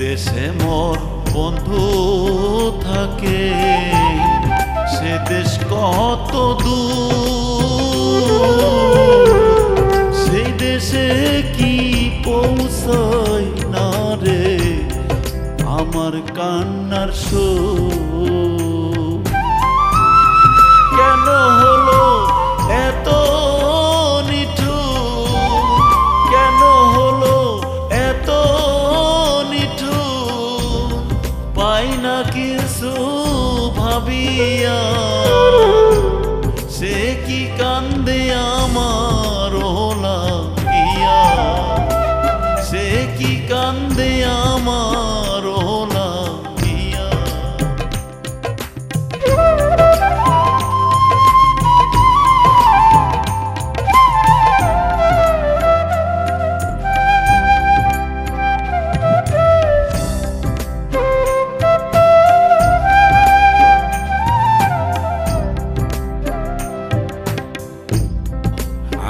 দেশে মোর বন্ধু থাকে, সে দেশ কত দূর, সেই দেশে কি পৌঁছায় না রে আমার কান্নার সুর। কেন হলো এত নিঠুর, কেন হলো এত নিঠুর, পাই না কিছু ভাবিয়া, সে কি কান্দে আমার লাগিয়া, সে কি কান্দে আমার লাগিয়া।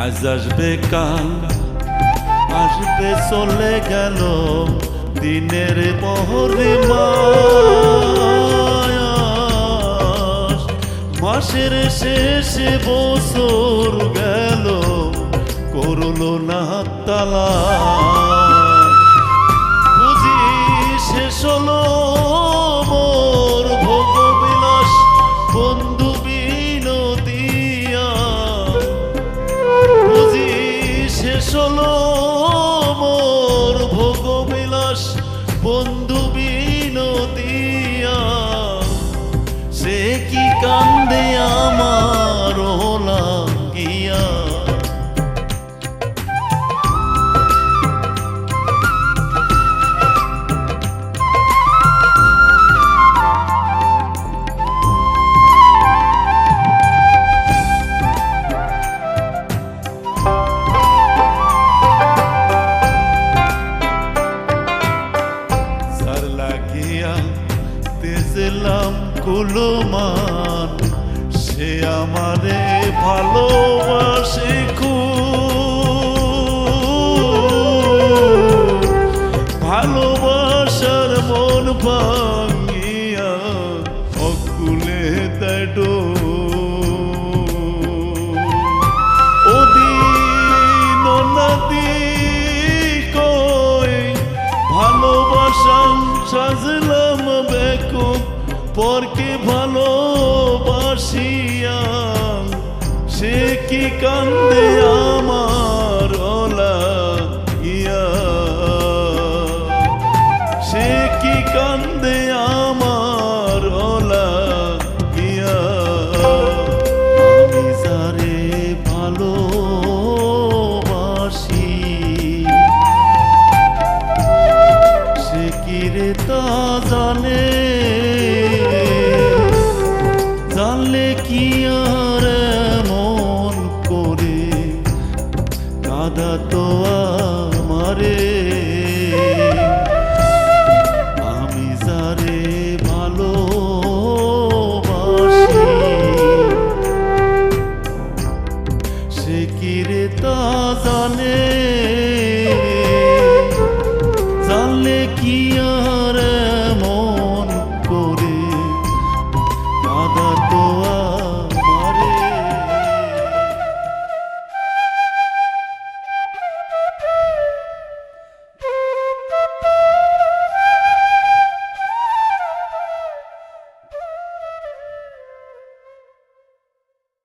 আজ আসবে কাল আসবে চলে গেল দিনের মোহরে মাস, মাসের শেষে বছর গেল করলো না তালা, বুঝি শেষ হলো মোর ভোগবিলাস বন্ধু বিনোদিয়া, বুঝি শেষ হলো মোর ভোগবিলাস বন্ধু বিনোদিয়া, সে কি কান্দে আমার লাগিয়া। তেজলাম কুলমান, সে আমারে ভালোবাসে খুব, ভালোবাসার মন ভাঙিয়া অকুলে দেয় ডোর। ওদিন নাদি কই ভালোবাসা সাজলাম বেকুব, পরকে ভালোবাসিয়া, সে কি কান্দে আমার লাগিয়া, সে কি কান্দে আমার লাগিয়া। আমি যারে ভালোবাসি সে কি রে তা জানে, জানলে কি আর মন করে কাঁদা তো আমারে। আমি যারে ভালোবাসি সে কি রে তা জানে, জানলে কি